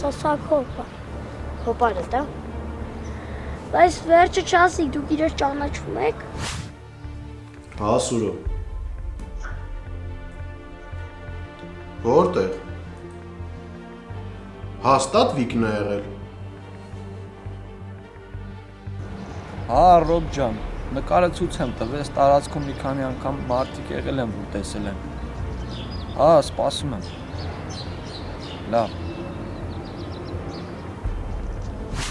ասա քոպա։ Քոպարը դա։ Բայց վերջը չասի, դուք իրար ճանաչում եք։ Հա, Սուրո։ Որտեղ։ Հաստատ Վիկն է եղել։ Հա, Ռոբ ջան, նկարը ցույց եմ տվել, տարածքում մի քանի անգամ մարդիկ եղել են, որ տեսել են։ Հա, սպասում եմ։ Լավ։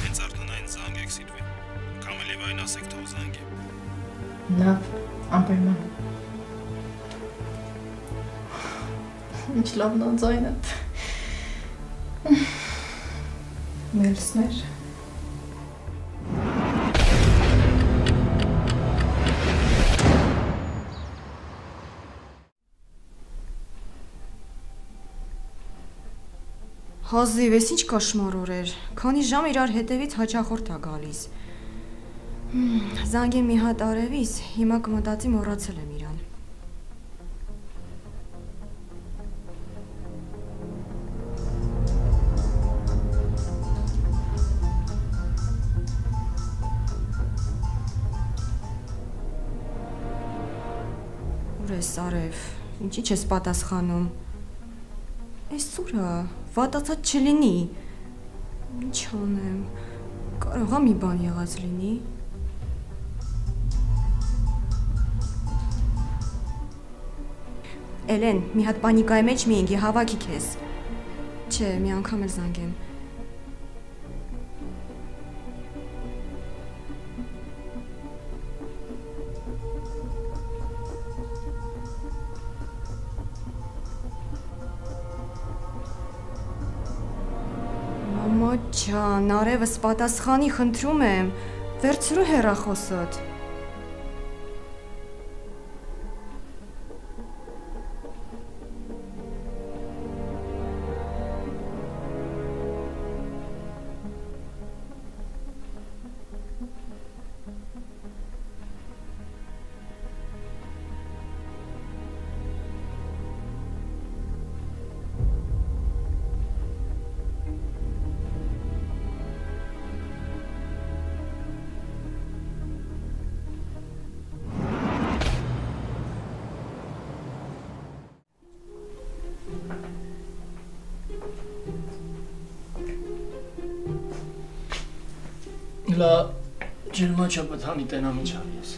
Հենց արդեն այն զանգեք Սիլվի։ Կամ էլ այն ասեք թող զանգի։ Լավ, անպայման։ Ինչ լավն է ձայնդ։ Մելսներ։ Հազիվ, ես ինչ կաշմար օր էր, քանի ժամ իրար հետևից հաճախորդ է գալիս։ Զանգեմ մի հատ արևիս, հիմա կմտածի մոռացել եմ իրան։ Ուր ես արև, ինչի՞ չես պատասխանում։ Այս սուրը վատացած չլինի։ Ինչ անեմ, կարող է մի բան եղած լինի։ Էլեն, մի հատ պանիկայի մեջ մի ինգի հավաքի քեզ։ Չէ, մի անգամ էլ զանգեմ։ Մամա ջան, արևս պատասխանի, խնդրում եմ, վերցրու հեռախոսդ։ Լա ջերմաչա բթանի տենամիչ արի ես։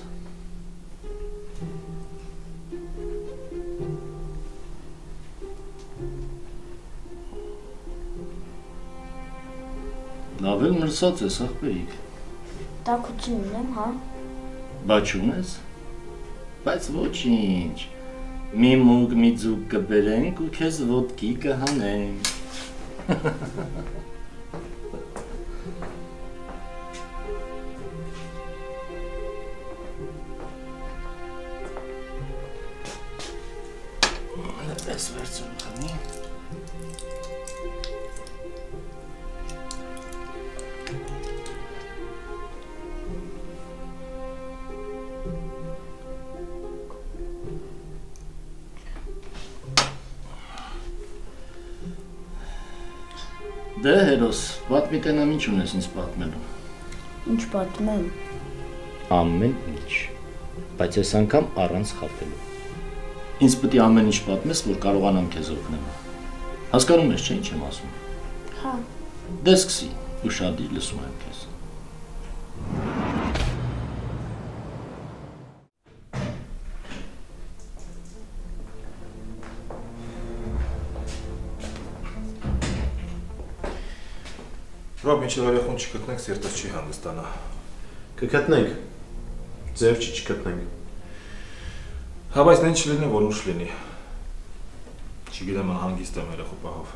Լավ էլ մրսած ես, աղբերիկ։ Տակություն ունեմ, հա։ Բա չունես։ Բայց ոչինչ։ Մի մուկ մի ձուկ կբերենք ու քեզ ոտքի կհանենք։ Այս վերցրու խմի։ Դե հերոս, պատմի տենամ ինչ ունես ինձ պատմելու։ Ինչ պատմեմ։ Ամեն ինչ, բայց այս անգամ առանց խաբելու։ Ինձ պետք է ամեն ինչ պատմես, որ կարողանամ քեզ օգնել։ Հասկանում ես, չէ՞ ինչ եմ ասում։ Հա։ Դե սկսի, ուշադիր լսում եմ քեզ։ Ռոբ, մինչև երեխուն չգտնենք, սիրտս չի հանգստանա։ Կգտնենք, ձև չի չգտնենք։ Հա, բայց նա ինչ լինի, որ ուշ լինի։ Չգիտեմ, անհանգիստ եմ երեխու պահով։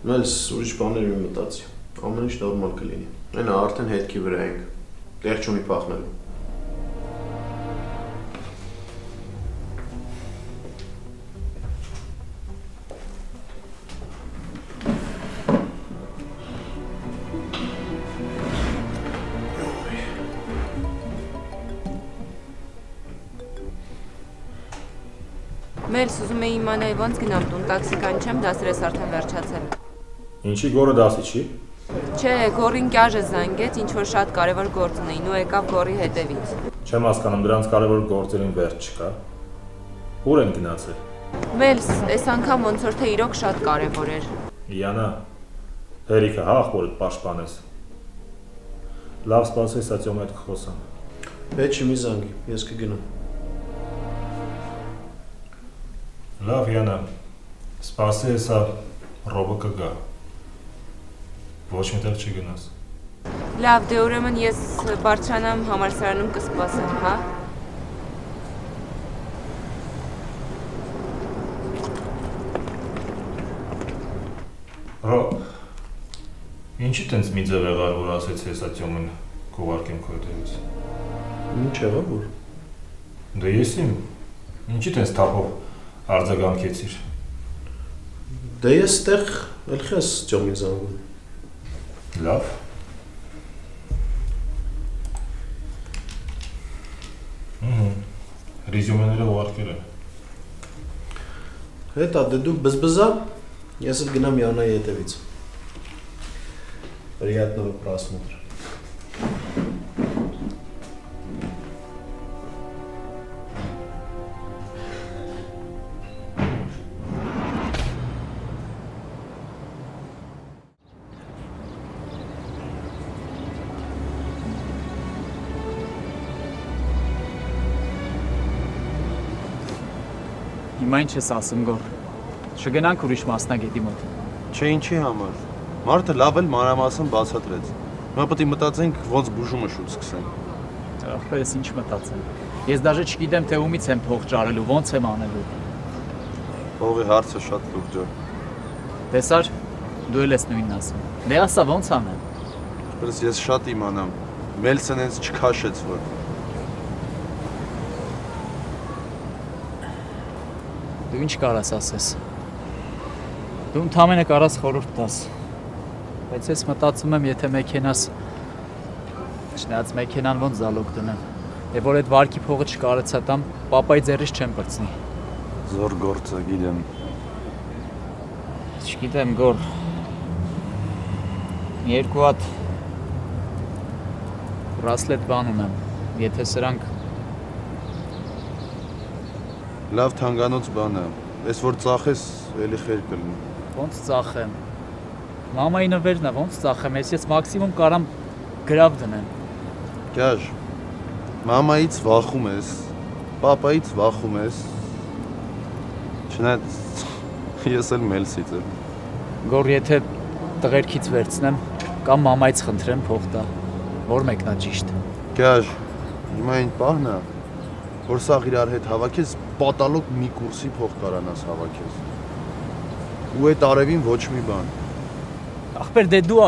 Մելս ուրիշ բաներ մի մտածի, ամեն ինչ նորմալ կլինի։ Այնա արդեն հետքի վրա ենք, տեղ չունի փախնելու։ Մելս, ուզում էի իմանալ ոնց գնամ տուն, տաքսի կանչեմ, դասերս արդեն վերջացել։ Ինչի գորը դասի չի։ Չէ, գորին կյաժը զանգեց, ինչ որ շատ կարևոր գործ ունեին ու եկավ գորի հետևից։ Չեմ հասկանում, դրանց կարևոր գործերին վերջ չկա։ Ուր են գնացել։ Մելս, այս անգամ ոնց որ թե իրոք շատ կարևոր էր։ Յանա, հերիքը հա ախորդ պաշտպանես։ Լավ սպասես, Ատյոմ հետ կխոսամ։ Հետ չի մի զանգի, ես կգնամ։ Լավ Յանա, սպասես, հա ռոբը կգա։ Ոչ միտեղ չի գնաս։ Լավ, դե ուրեմն ես բարձրանամ համալսարանում կսպասեմ, հա։ Ռոբ, ինչի տենց մի ձև եղար, որ ասեցի ես Ատյոմին կուղարկեմ քո հետևից։ Ինչ եղավ որ։ Դե ես իմ, ինչի տենց թափով արձագանքեցիր։ Դե ես ստեղ էլ խես Ատյոմին զանգում։ Լավ։ Ռեզյումեները ուղարկել են։ Հետա, դե դու բզբզա, ես էլ գնամ Յանայի հետևից։ Приятного просмотра. Հիմա ինչ ես ասում գոր։ Չգնանք ուրիշ մասնագետի մոտ։ Չէ, ինչի համար։ Մարդը լավ էլ մանրամասն բացատրեց։ Հիմա պետք է մտածենք ոնց բուժումը շուտ սկսենք։ Ախպերս ինչ մտածեմ։ Ես դաժե չգիտեմ թե ումից եմ փող ճարելու, ոնց եմ անելու։ Փողի հարցը շատ լուրջ է։ Տեսար, դու էլ ես նույնն ասում։ Դե ասա ոնց անեմ։ Ախպերս ես շատ իմանամ։ Մելսեն ինձ չքաշեց որ։ Դու ինչ կարաս ասես։ Դու ընդամենը կարաս խորհուրդ տաս։ Բայց ես մտածում եմ, եթե մեքենաս չնայած մեքենան ոնց զալոգ դնեմ։ Եվ որ այդ վարկի փողը չկարեցա տամ, պապայի ձեռից չեմ բրցնի։ Զոր գործ է, գիտեմ։ Չգիտեմ, գոր։ Երկու հատ բրասլետ բան ունեմ։ Եթե սրանք լավ թանկանոց բան է։ Ես որ ծախես, էլի խեր կլինի։ Ոնց ծախեմ։ Մամայի նվերն է, ոնց ծախեմ, ես մաքսիմում կարամ գրավ դնեմ։ Գյաժ, մամայից վախում ես, պապայից վախում ես, չնայած ես էլ մելսից եմ։ Գոր, եթե տղերքից վերցնեմ, կամ մամայից խնդրեմ փող տա, որ մեկն է ճիշտ։ Գյաժ, հիմա այն պահն է, որ սաղ իրար հետ հավաքես, պատալոկ մի կուրսի փող կարանաս հավաքես։ Ու այդ արևին ոչ մի բան։ Ախպեր, դե դու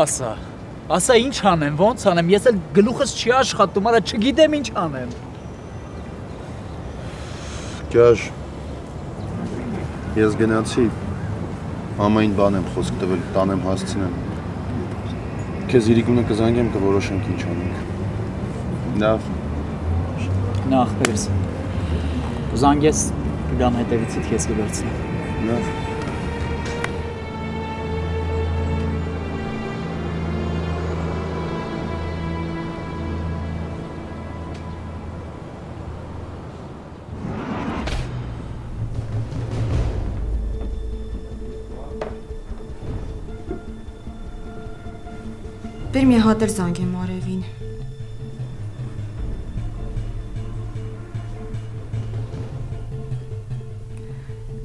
ասա ինչ անեմ, ոնց անեմ, ես էլ գլուխս չի աշխատում, արա չգիտեմ ինչ անեմ։ Գյաժ, ես գնացի, մամային բան եմ խոսք տվել, տանեմ հասցնեմ։ Քեզ իրիկունը կզանգեմ, կորոշենք ինչ անենք։ Լավ։ Նա ախպերս։ Զանգես գամ հետևիցդ քեզ կվերցնեմ։ Լավ։ Բեր մի հատ էլ զանգեմ արևին։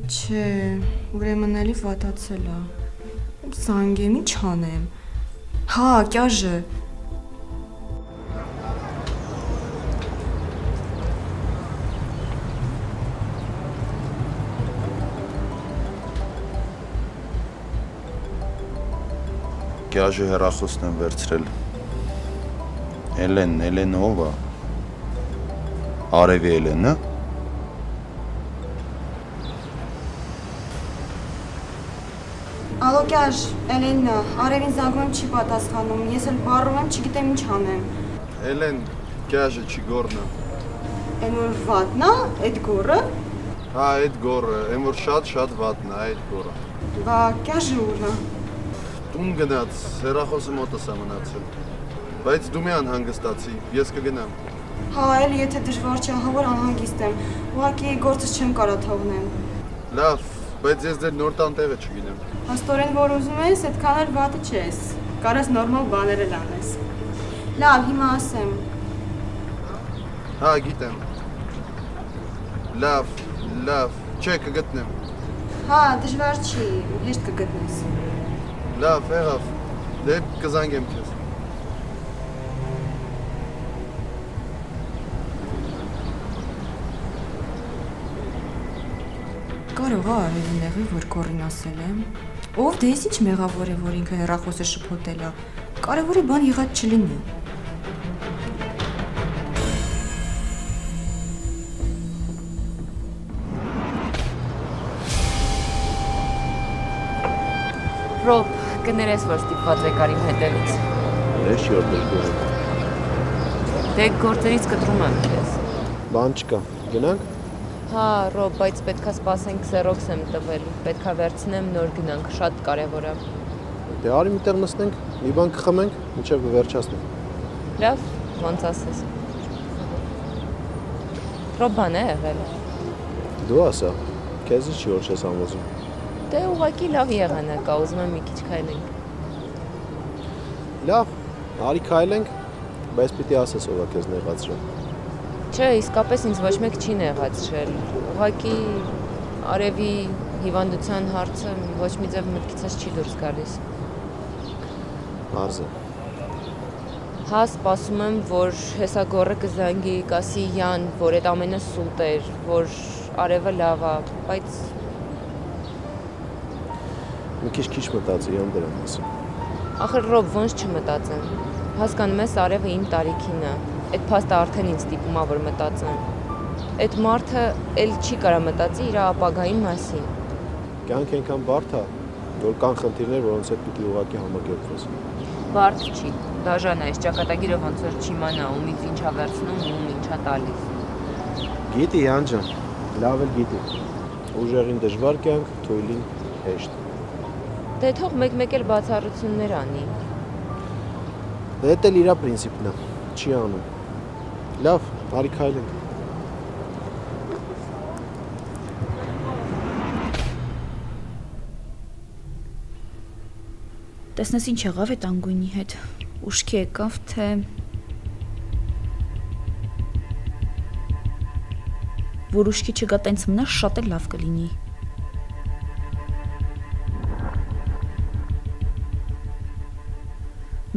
Չէ, ուրեմն էլի վատացել է։ Զանգեմ, ինչ անեմ։ Հա, կյաժը։ Գյաժը հեռախոսն եմ վերցրել։ Էլեն ով է։ Արևի Էլենը։ Ալո կյաժ, Էլենն է, արևին զանգում եմ չի պատասխանում, ես էլ բառում եմ, չգիտեմ ինչ անեմ։ Էլեն, գյաժը չի գորնը։ Էն որ վատն է, այդ գորը։ Հա, այդ գորը, էն որ շատ վատն է, այդ գորը։ Բա կյաժը ուր է։ տուն գնաց, հեռախոսը մոտս է մնացել։ Բայց դու մի անհանգստացի, ես կգնամ։ Հա, էլի եթե դժվար չէ, ահա որ անհանգիստ եմ։ Ուղղակի գործս չեմ կարա թողնեմ։ Լավ, բայց ես ձեր նոր տան տեղը չգիտեմ։ Աստորեն որ ուզում ես, այդքան էլ վատը չես։ Կարաս նորմալ բաներ էլ անես։ Լավ, հիմա ասեմ։ Հա, գիտեմ։ Լավ, չէ, կգտնեմ։ Հա, դժվար չի, հեշտ կգտնես։ Լավ, եղավ, դե կզանգեմ քեզ։ Կարող է արել նեղի, որ կորին ասել եմ։ Ով դե ես ինչ մեղավոր է, որ ինքը հեռախոսը շփոթել է։ Կարևորի բան եղած չլինի։ Ռոբ, կներես, որ ստիպված եկար իմ հետևից։ Ես չի որ դժգոհ։ Դե գործերից կտրում եմ քեզ։ Բան չկա, գնանք։ Հա, Ռոբ, բայց պետքա սպասենք Xerox եմ տվել, պետքա վերցնեմ նոր գնանք, շատ կարևոր է։ Դե արի մի տեղ նստենք, մի բան կխմենք, մինչև կվերջացնենք։ Լավ, ոնց ասես։ Ռոբ, բան է եղել։ Դու ասա, քեզ չի որ չես համոզում։ Դե ուղղակի լավ եղանակ կա, ուզում եմ մի քիչ քայլենք։ Լավ, արի քայլենք, բայց պիտի ասես ով է քեզ նեղացրել։ Չէ, իսկապես ինձ ոչ մեկ չի նեղացրել։ Ուղղակի Արևի հիվանդության հարցը ոչ մի ձև մտքիցս չի դուրս գալիս։ Մարզը։ Հա, սպասում եմ, որ հեսա գոռը կզանգի, կասի Յան, որ այդ ամենը սուտ էր, որ Արևը լավ է, բայց մի քիչ մտածի ան դրան ասեմ։ Ախր Ռոբ, ոնց չմտածեմ։ Հասկանում ես, Արևը իմ տարիքին է։ Այդ փաստը արդեն ինձ ստիպում է, որ մտածեմ։ Այդ մարդը էլ չի կարա մտածի իր ապագայի մասին։ Կյանք այնքան բարդ է, որ կան խնդիրներ, որոնց հետ պիտի ուղղակի համակերպվես։ Բարդ չի, դաժան է, այս ճակատագիրը ոնց որ չիմանա ումից ինչա վերցնում ու ում ինչա տալիս։ Գիտի Յան ջան, լավ էլ գիտի։ Ուժեղին դժվար կյանք, թույլին հեշտ։ Դե թող մեկ-մեկ էլ բացառություններ անի։ Դա էլ իր պրինցիպն է, չի անում։ Լավ, արի քայլենք։ Տեսնես ինչ եղավ այդ անգույնի հետ։ Ուշքի եկավ, թե որ ուշքի չգա տենց մնա շատ էլ լավ կլինի։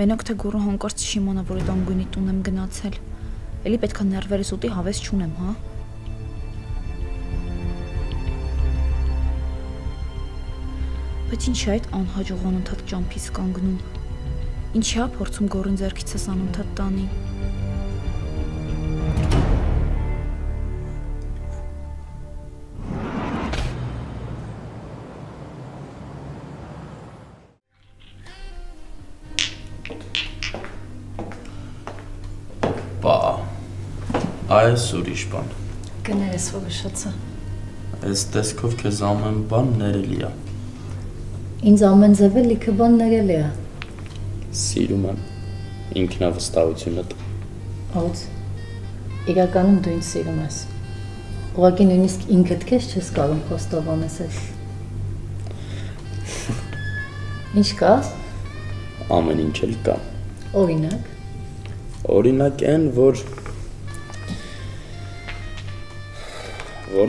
Մենակ թե գոռը հանկարծ չիմանա, որ այդ անգույնի տուն եմ գնացել։ Էլի պետքա ներվերս ուտի հավես չունեմ, հա։ Բայց ինչ է այդ անհաջող անընդհատ ճամփից կանգնում։ Ինչի՞ է փորձում գոռին ձեռքիցս անընդհատ տանի։ Այս ուրիշ բան։ Կներես որ ուշացա։ Այս տեսքով քեզ ամեն բան ներելի է։ Ինձ ամեն ձև լիքը բան ներելի է։ Սիրում եմ ինքնավստահությունդ։ Ո՞ց։ Իրականում դու ինձ սիրում ես։ Ուղղակի նույնիսկ ինքդ քեզ չես կարող խոստովանես այդ։ Ինչ կա։ Ամեն ինչ էլ կա։ Օրինակ։ Օրինակ այն, որ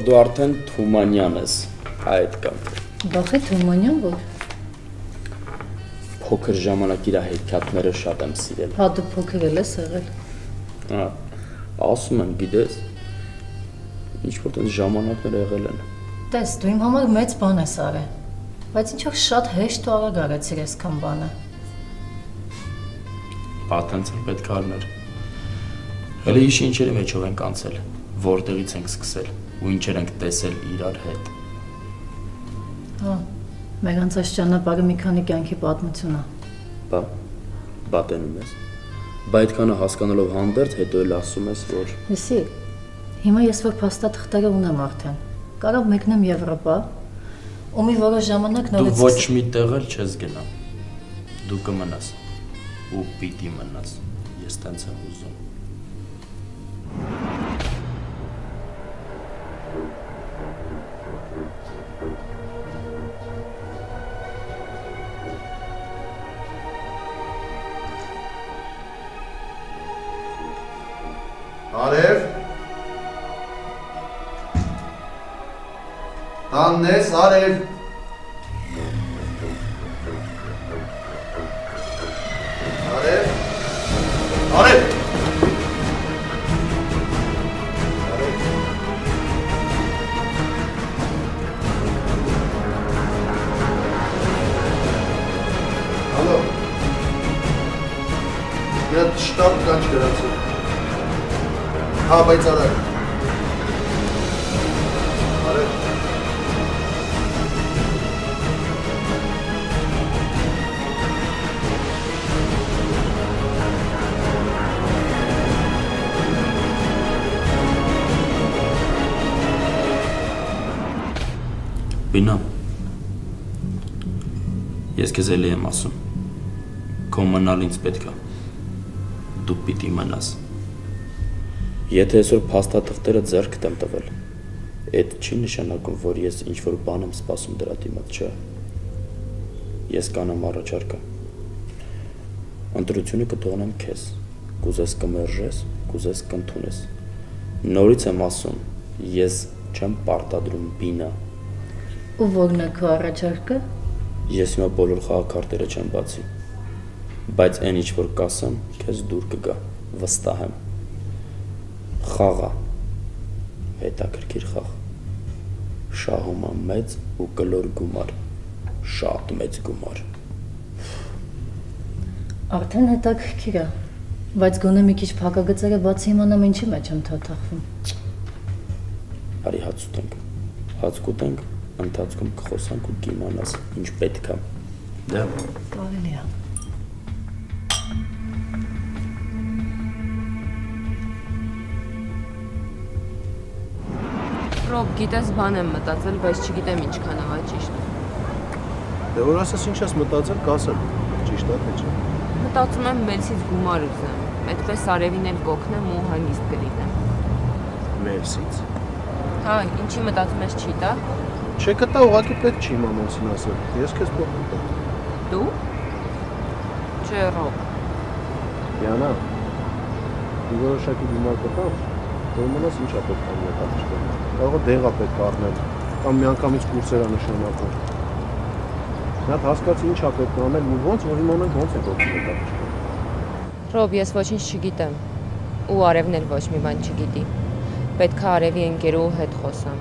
դու արդեն Թումանյան ես, այդ կամ։ Բախե Թումանյան որ։ Փոքր ժամանակ իր հեքիաթները շատ եմ սիրել։ Հա դու փոքր ես եղել։ Հա, ասում եմ, գիտես, ինչ-որ տենց ժամանակներ եղել են։ Տես, դու իմ համար մեծ բան ես արել, բայց ինչ-որ շատ հեշտ ու արագ արեցիր այսքան բանը։ Պատենց էլ պետք է արներ։ Հələ իշի ինչերի մեջով ենք անցել, որտեղից ենք սկսել ու ինչեր ենք տեսել իրար հետ։ Հա, մեր անցած ճանապարհը մի քանի կյանքի պատմություն է։ Բա տենում ես։ Բա այդքանը հասկանալով հանդերձ հետո էլ ասում ես, որ Լսի, հիմա ես որ փաստաթղթերը ունեմ արդեն։ Կարող մեկնեմ Եվրոպա, ու մի որոշ ժամանակ նորից Դու ոչ մի տեղ էլ չես գնա։ Դու կմնաս ու պիտի մնաս, ես տենց եմ ուզում։ Արև, տանն ես, արև, արև, հալո, մի հատ շտապ կանչ գրացել, հա, բայց արև, արև, Բինա, ես քեզ էլի եմ ասում, քո մնալ ինձ պետք է, դու պիտի մնաս։ Եթե այսօր փաստաթղթերը ձեռքդ եմ տվել, այդ չի նշանակում, որ ես ինչ-որ բան եմ սպասում դրա դիմաց, չէ։ Ես կանեմ առաջարկը։ Ընտրությունը կթողնեմ քեզ, կուզես կմերժես, կուզես կընդունես։ Նորից եմ ասում, ես չեմ պարտադրում Բինա։ Ու որն է քո առաջարկը։ Ես հիմա բոլոր խաղաքարտերը չեմ բացի, բայց այն ինչ որ կասեմ, քեզ դուր կգա, վստահ եմ։ Խաղա, հետաքրքիր խաղ, շահում եմ մեծ ու կլոր գումար, շատ մեծ գումար։ Արդեն հետաքրքիր է, բայց գոնե մի քիչ փակագծերը բացի իմանամ ինչի մեջ եմ թաթախվում։ Արի հաց ուտենք, հաց կուտենք, ընթացքում կխոսանք ու կիմանաս, ինչ պետք է։ Դե։ Կարելի է։ Ռոբ, գիտես բան եմ մտածել, բայց չգիտեմ ինչքան աղա ճիշտ։ Դե որ ասես ինչ ես մտածել, կասել, ճիշտ է թե չէ։ Մտածում եմ Մելսից գումար ուզեմ, այդպես Արևին էլ կօգնեմ ու հանգիստ կլինեմ։ Մելսից։ Հա, ինչի մտածում ես չի տա։ Չէ կտա ուղղակի պետք չի մամոնցին ասել, ես քեզ փոխ կտա։ Դու։ Չէ, Ռոբ։ Յանա, դու որոշակի գումար կտամ, որ մնաս ինչա պետք է նկատի։ Կարող է դեղա պետք առնել, կամ միանգամից կուրսերա նշանակել։ Նա հասկացի ինչա պետք է անել ու ոնց որ իմանանք ոնց է գործում նկատի։ Ռոբ, ես ոչինչ չգիտեմ, ու Արևն էլ ոչ մի բան չգիտի։ Պետք է Արևի ընկերուհու հետ խոսամ,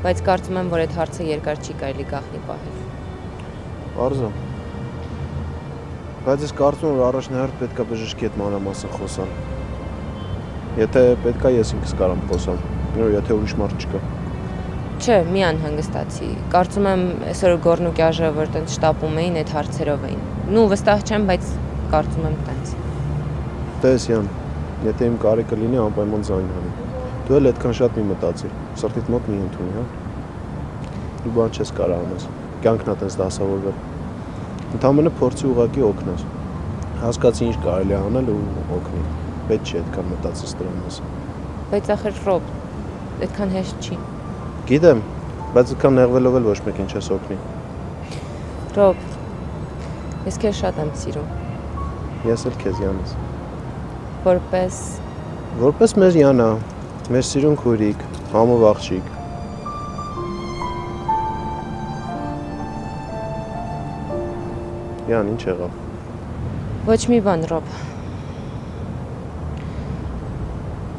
բայց կարծում եմ, որ այդ հարցը երկար չի կարելի գաղտնի պահել։ Պարզ է։ Բայց ես կարծում եմ, որ առաջնահերթ պետք է բժշկի հետ մանրամասն խոսալ։ Եթե պետք է ես ինքս կարամ խոսամ, եթե ուրիշ մարդ չկա։ Չէ, մի անհանգստացի։ Կարծում եմ, այսօր Գորնուկյաժը, որ տենց շտապում էին, այդ հարցերով էին։ Նու վստահ չեմ, բայց կարծում եմ տենց։ Տես Յան, եթե իմ կարիքը լինի, անպայման ձայն հանի։ Դու էլ այդքան շատ մի մտածիր, սրտիդ մոտ մի ընդունի, հա։ Դու բան չես կարող անես, կյանքն է տենց դասավորվել։ Ընդամենը փորձի ուղղակի օգնես։ Հասկացի ինչ կարելի է անել ու օգնի։ Պետք չի այդքան մտածես դրա մասին։ Բայց ախր Ռոբ, այդքան հեշտ չի։ Գիտեմ, բայց այդքան նեղվելով էլ ոչ մեկին չես օգնի։ Ռոբ, ես քեզ շատ եմ սիրում։ Ես էլ քեզ Յանս։ Որպես մեր Յանա, մեր սիրուն քույրիկ, համով աղջիկ։ Յան, ինչ եղավ։ Ոչ մի բան, Ռոբ։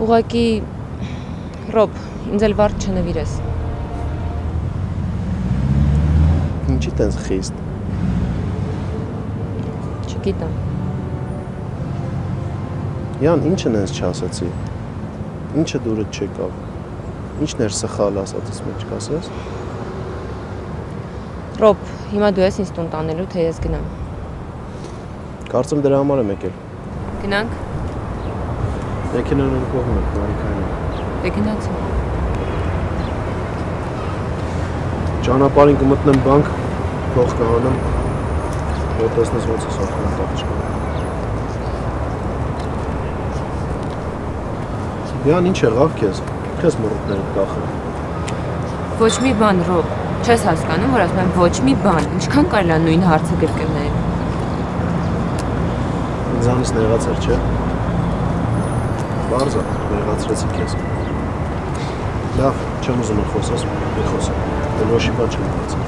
Ուղղակի Ռոբ, ինձ էլ վարդ չնվիրես։ Ինչի տենց խիստ։ Չգիտեմ։ Յան, ինչն ես չասացի։ Ինչը դուրդ չեկավ։ Ինչն էր սխալ ասածս մեջ կասես։ Ռոբ, հիմա դու ես ինձ տուն տանելու, թե ես գնամ։ Կարծում դրա համար եմ եկել։ Գնանք։ Մեքենան են կողմը, Մարիկայինը։ Դե գնացինք։ Ճանապարհին կմտնեմ բանկ, փող կհանեմ։ Որ տեսնես ոնց է սարքում տաղճկա։ Յան ինչ եղավ քեզ։ Քեզ մռուտները կախել։ Ոչ մի բան, Ռոբ, չես հասկանում, որ ասում եմ ոչ մի բան, ինչքան կարելի է նույն հարցը կրկնել։ Ինձանից նեղացեր, չէ։ Բարձ է, նեղացրեցի քեզ։ Լավ, չեմ ուզում խոսես, մի խոսեմ։ Էլ ոչի բան չեմ բացել։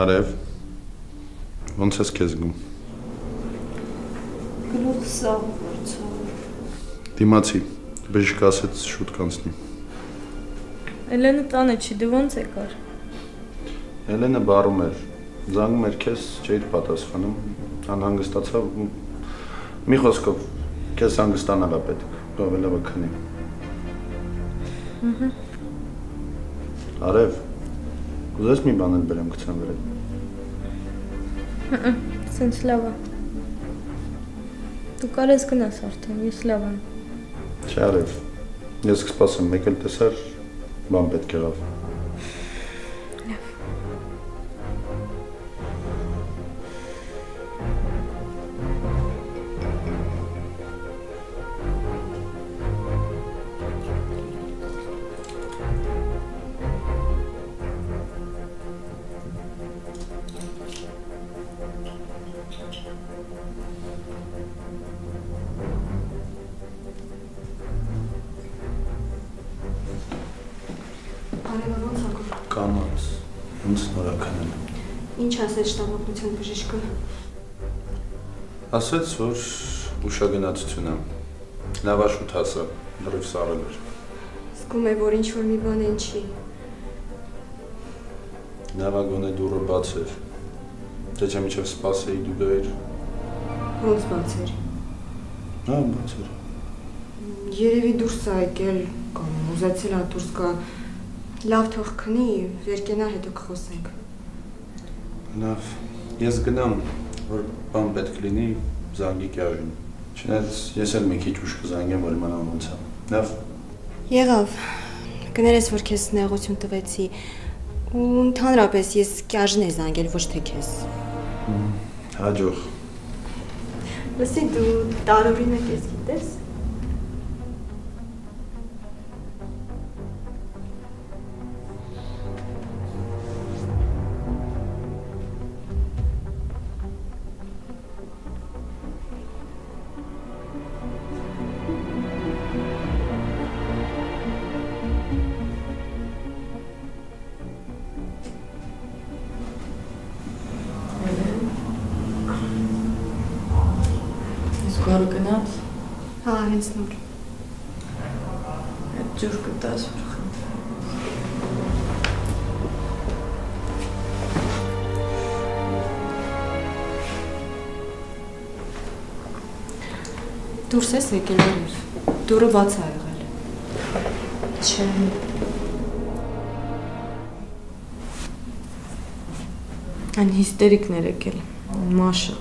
Հարև, ոնց ես քեզ զգում։ Գլուխս սաղ վրցավ։ Դիմացի, բժիշկը ասեց շուտ կանցնի։ Էլենը տանը չի, դու ոնց եկար։ Էլենը բարում էր, զանգում էր քեզ, չէիր պատասխանում, անհանգստացավ, մի խոսքով, քեզ հանգստանալ է պետք, ավելավը քնի։ Արև, ուզես մի բան էլ բերեմ գցեմ վրա։ Սենց լավ է։ Դու կարես գնաս արդեն, ես լավ եմ։ Չէ Արև, ես կսպասեմ, մեկ էլ տեսար, բան պետք եղավ։ Կանած, ոնց նորաքան են։ Ինչ ասեց շտաբօգնության բժիշկը։ Ասեց, որ ուշագնացություն է։ Լավ աշուտ հասա, լրիվ սառել էր։ Զգում է, որ ինչ-որ մի բան են չի։ Լավա գոնե դուռը բաց էր։ Թե չէ միջև սպասեի դու գայր։ Ոնց բաց էր։ Հա, բաց էր։ Երևի դուրս է եկել, կամ ուզեցել է դուրս գա։ Լավ թող քնի, վերկենա հետո կխոսենք։ Լավ, ես գնամ, որ բան պետք լինի, զանգի կյաժին։ Չնայած ես էլ մի քիչ ուշ կզանգեմ, որ իմանամ ոնց է։ Լավ։ Եղավ, կներես, որ քեզ նեղություն տվեցի, ու ընդհանրապես ես կյաժին է զանգել, ոչ թե քեզ։ Հաջող։ Լսի, դու տարօրինակ ես գիտես։ Գորը գնաց։ Հա, հենց նոր։ Այդ ջուր կտաս որ խմի։ Դուրս ես եկել էր, դուրը բաց է եղել։ Չէ։ Այն հիստերիկն էր եկել, Մաշը։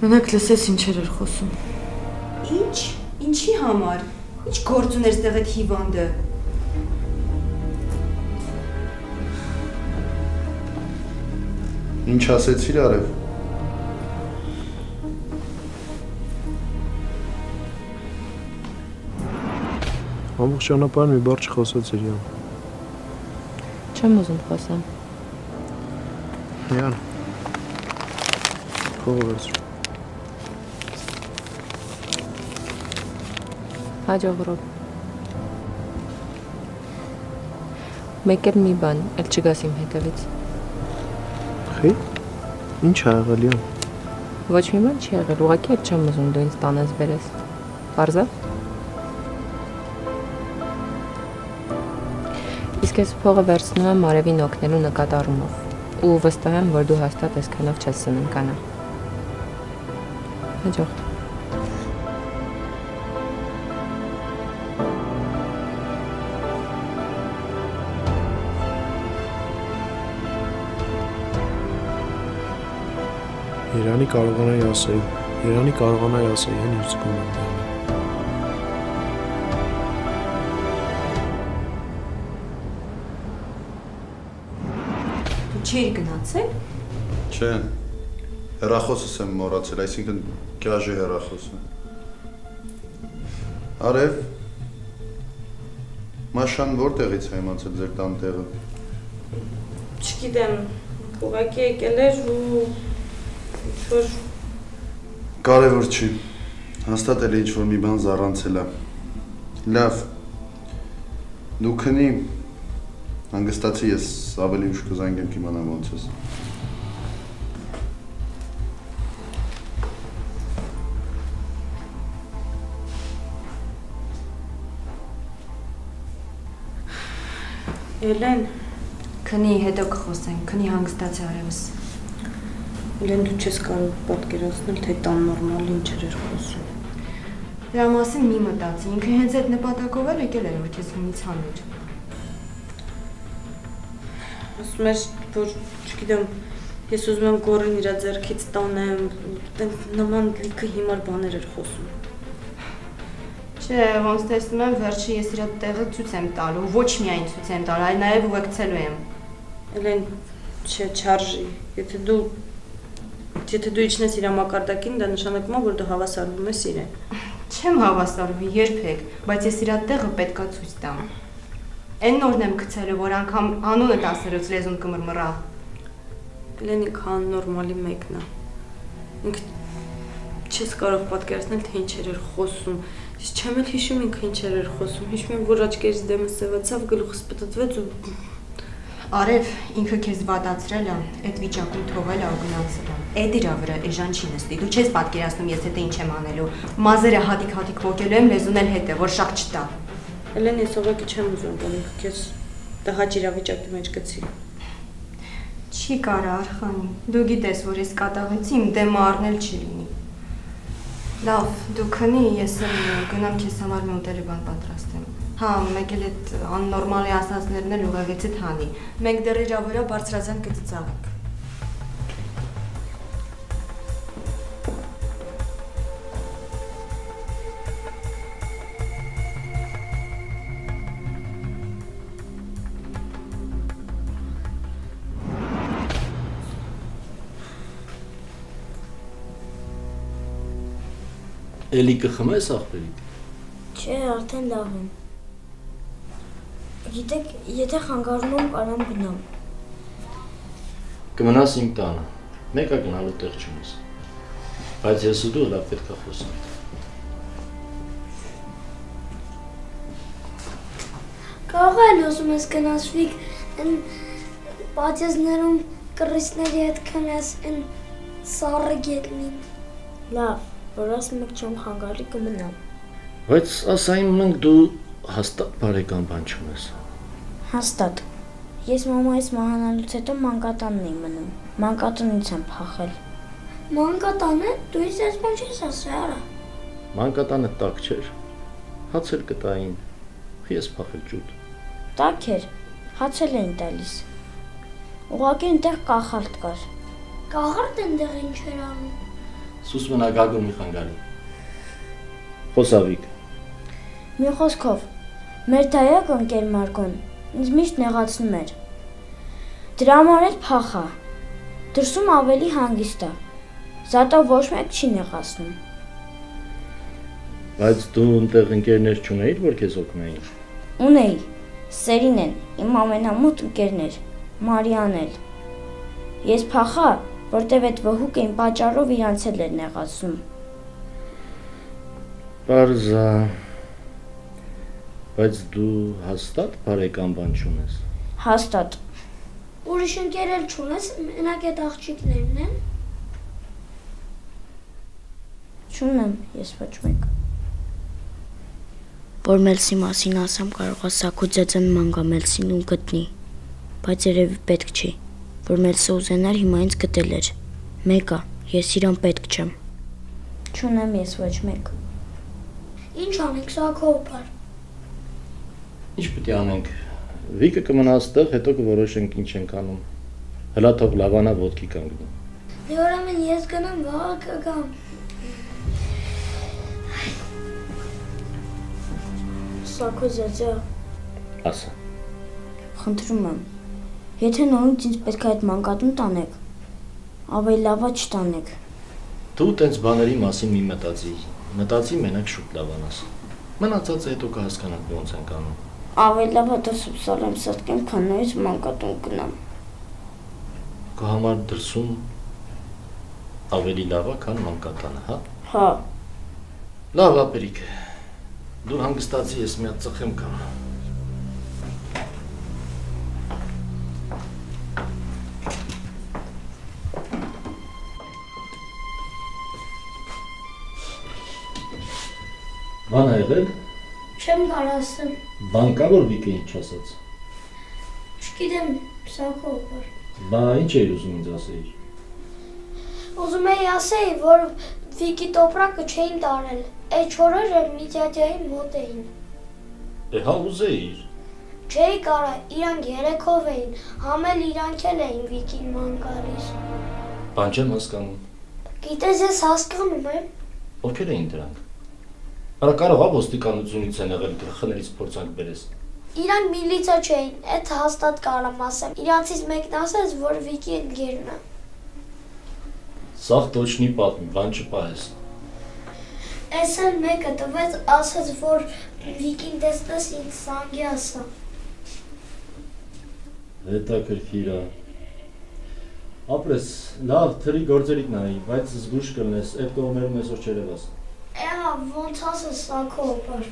Մենակ լսես ինչեր էր խոսում։ Ինչ? Ինչի համար? Ինչ գործ ուներ ստեղ այդ հիվանդը։ Ինչ ասեցիր Արև։ Ամբողջ ճանապարհին մի բառ չխոսեցիր Յան։ Չեմ ուզում խոսեմ։ Յան։ Փողոց։ Հաջողրոք։ Մեկ էլ մի բան, էլ չգաս իմ հետևից։ Խի՞։ Ինչ ա եղել Յան։ Ոչ մի բան չի եղել, ուղղակի էլ չեմ ուզում դու ինձ տանես բերես։ Պարզա՞։ Իսկ ես փողը վերցնում եմ Արևին օգնելու նկատառումով ու վստահ եմ, որ դու հաստատ այսքանով չես սննկանա։ Հաջող։ Երանի կարողանայի ասեի, հեն իր զգում եմ դրան։ Չէի գնացել։ Չէ, հեռախոսս եմ մոռացել, այսինքն գաժի հեռախոսն է։ Արև, Մաշան որտեղից է իմացել ձեր տան տեղը։ Չգիտեմ, ուղղակի եկել էր ու ինչ-որ Կարևոր չի, հաստատ էլ ինչ-որ մի բան զառանցել է։ Լավ, դու քնի, հանգստացի, ես ավելի ուշ կզանգեմ կիմանամ ոնց ես։ Էլեն, քնի հետո կխոսենք, քնի հանգստացի արևս։ Էլեն, դու չես կարող պատկերացնել, թե տան նորմալ ինչեր էր խոսում։ Դրա մասին մի մտածի, ինքը հենց այդ նպատակով էլ եկել էր, որ քեզ հունից հաներ։ Ասում էր, որ, չգիտեմ, ես ուզում եմ գորին իրա ձեռքից տանեմ, տենց նման լիքը հիմար բաներ էր խոսում։ Չէ, ոնց տեսնում եմ, վերջը ես իրա տեղը ցույց եմ տալու, ոչ միայն ցույց եմ տալու, այլ նաև ուղեկցելու եմ։ Էլեն, չէ, չարժի, եթե դու իջնես իրա մակարդակին, դա նշանակում է, որ դու հավասարվում ես իրեն։ Չեմ հավասարվում, երբեք, բայց ես իրա տեղը պետքա ցույց տամ։ Էն նորն եմ գցելու, որ անգամ անունը դասերից լեզուն կմռմռա։ Էլեն ինքը աննորմալի մեկն է։ Ինքը չես կարող պատկերացնել, թե ինչեր էր խոսում։ Ես չեմ էլ հիշում ինքը ինչեր էր խոսում, հիշում եմ, որ աչքերից դեմս սևացավ, գլուխս պտտվեց ու… Արև, ինքը քեզ վատացրել է, այդ վիճակում թողել է ու գնացել է։ Էդ իրա վրա էժան չի նստի, դու չես պատկերացնում ես հետը ինչ եմ անելու։ Մազերը հատիկ-հատիկ ոգելու եմ, լեզուն էլ հետ է, որ շաղ չտա։ Էլեն, ես ուղղակի չեմ ուզում, որ ինքը քեզ տհաճ իրավիճակի մեջ գցի։ Չի կարա, Արխանի, դու գիտես, որ ես կատաղեցի, իմ դեմը առնել չի լինի։ Լավ, դու քնի, ես գնամ քեզ համար մի ուտելի բան պատրաստեմ։ Հա, մեկ էլ այդ աննորմալի ասածներն էլ ուղեղիցդ հանի։ Մենք դեռ իրա վրա բարձրաձայն կծիծաղենք։ Էլի կխմես աղբերիդ։ Չէ, արդեն լավ եմ։ Գիտեք, եթե խանգարում եմ, կարամ գնամ։ Կմնաս իմ տանը, մեկա գնալու տեղ չունես։ Բայց ես ու դու լավ պետք է խոսենք։ Կարող է ուզում ես գնաս Վիկ, այն պատիեզներում կռիսների հետ քնես, այն սառը գետնին։ Լավ, որ ասում եք չեմ խանգարի կմնամ։ Բայց ասային մնանք դու հաստատ բարեկամ բան չունես։ Հաստատ։ Ես մամայից մահանալուց հետո մանկատանն էի մնում։ Մանկատնից եմ փախել։ Մանկատանը? Դու ինձ այս բան չես ասել, արա։ Մանկատանը տակ չէր։ Հաց էլ կտային։ Ես փախել ջուտ։ Տակ էր։ Հաց էլ էին տալիս։ Ուղղակի այնտեղ կախարդ կար։ Կախարդ այնտեղ ինչ էր անում։ Սուս մնա գագում մի խանգարի։ Խոսավիկ։ Մի խոսքով, մեր դայակ ընկեր Մարգոն ինձ միշտ նեղացնում էր։ Դրա համար էլ փախա։ Դրսում ավելի հանգիստ է։ Զատո ոչ մեկ չի նեղացնում։ Բայց դու այնտեղ ընկերներ չունեիր, որ քեզ օգնեին։ Ունեի։ Սերին են, իմ ամենամոտ ընկերներ, Մարիան էլ։ Ես փախա, որտև այդ վհուկը իմ պատճառով իրանց էլ էր նեղացնում։ Պարզա։ Բայց դու հաստատ բարեկամ բան չունես։ Հաստատ։ Ուրիշ ընկերել չունես, մենակ այդ աղջիկներն են։ Չունեմ, ես ոչ մեկ։ Որ Մելսի մասին ասամ, կարող է Սակու ձեծեն մանգամելսին ու գտնի, բայց երևի պետք չի, որ Մելսը ուզենար հիմա ինձ գտել էր։ Մեկա, ես իրան պետք չեմ։ Չունեմ ես ոչ մեկ։ Ինչ անենք, Սակով բար։ Ինչ պետք է անենք։ Վիկը կմնա այստեղ, հետո կորոշենք ինչ ենք անում։ Հլա թող լավանա ոտքի կանգնի։ Ուրեմն ես գնամ վաղը կգամ։ Սա քո ձեձը։ Ասա։ Խնդրում եմ։ Եթե նորից ինձ պետք է այդ մանկատուն տանեք, ավելի լավա չտանեք։ Դու տենց բաների մասին մի մտածի մենակ շուտ լավանաս։ Մնացածը հետո կհասկանանք ոնց ենք անում։ Ավելի լավա դրսում սարեմ սատկեմ, քան նորից մանկատուն գնամ։ Քո համար դրսում ավելի լավա, քան մանկատանը, հա։ Հա։ Լավ, ապերիկ։ Դու հանգստացի, ես մի հատ ծխեմ կամ։ Բան ա եղել։ Չեմ կարող ասեմ։ Բան կա, որ Վիկը ինչ ասաց։ Չգիտեմ, սա քո բար։ Բա ինչ էիր ուզում ինձ ասեիր։ Ուզում էի ասեի, որ Վիկի տոպրակը չէին տարել։ Այդ չորերը Միջաջայի մոտ էին։ Հա ուզեիր։ Չէի կարա, իրանք երեքով էին, համել իրանք էլ էին Վիկին ման գալիս։ Բան չեմ հասկանում։ Գիտես, ես հասկանում եմ։ Ովքեր էին դրանք։ Արա կարող է ոստիկանությունից են եղել գլխներից փորձանք բերես։ Իրանք միլիցիա չէին, այդ հաստատ կարամ ասեմ։ Իրանցից մեկն ասեց, որ Վիկի ընկերն է։ Սաղ տոչնի պատմի, բան չպահես։ Էս էլ մեկը տվեց, ասեց, որ Վիկին տեսնես ինձ զանգի ասա։ Հետաքրքիր է։ Ապրես, լավ, թրի գործերիդ նայի, բայց զգուշ կլնես, այդ կողմերում այսօր չերևաս։ Ահա, ոնց ասես սա քո բար։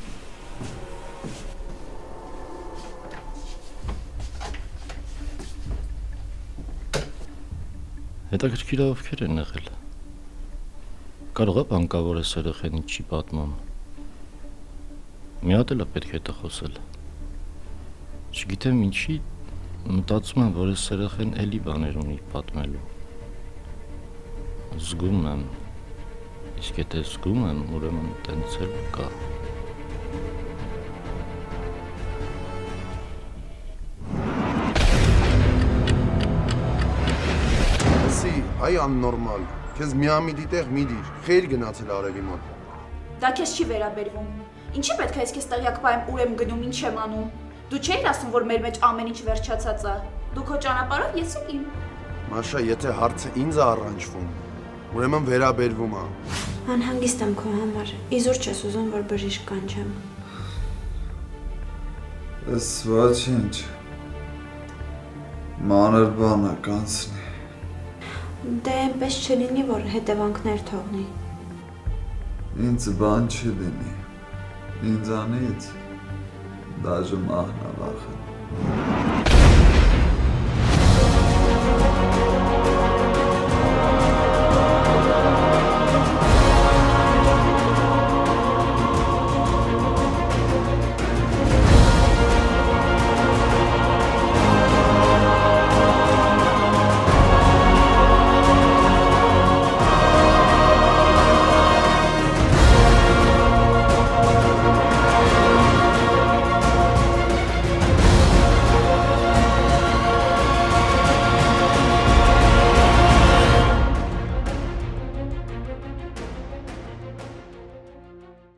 Հետաքրքիր է ովքեր են եղել։ Կարող է բանկավոր է երեխեն ինչի պատմում։ Մի հատ էլ է պետք է խոսել։ Չգիտեմ ինչի մտածում եմ, որ այս երեխեն էլի բաներ ունի պատմելու։ Զգում եմ։ Իսկ եթե զգում եմ, ուրեմն տենց էլ կա։ Սի, այ աննորմալ, քեզ միամիտ տեղ մի դիր, խեր գնացել արևի մոտ։ Դա քեզ չի վերաբերվում։ Ինչի պետք է ես քեզ տեղյակ պահեմ ուր եմ գնում, ինչ եմ անում։ Դու չէիր ասում, որ մեր մեջ ամեն ինչ վերջացած է։ Դու քո ճանապարհով, ես էլ իմ։ Մաշա, եթե հարցը ինձ է առնչվում, ուրեմն վերաբերվում է։ Անհանգիստ եմ քո համար։ Իզուր չես ուզում, որ բժիշկ կանչեմ։ Ես ոչինչ։ Մանր բան է կանցնի։ Դե այնպես չլինի, որ հետևանքներ թողնի։ Ինձ բան չլինի։ Ինձանից դաժե մահն է վախենում։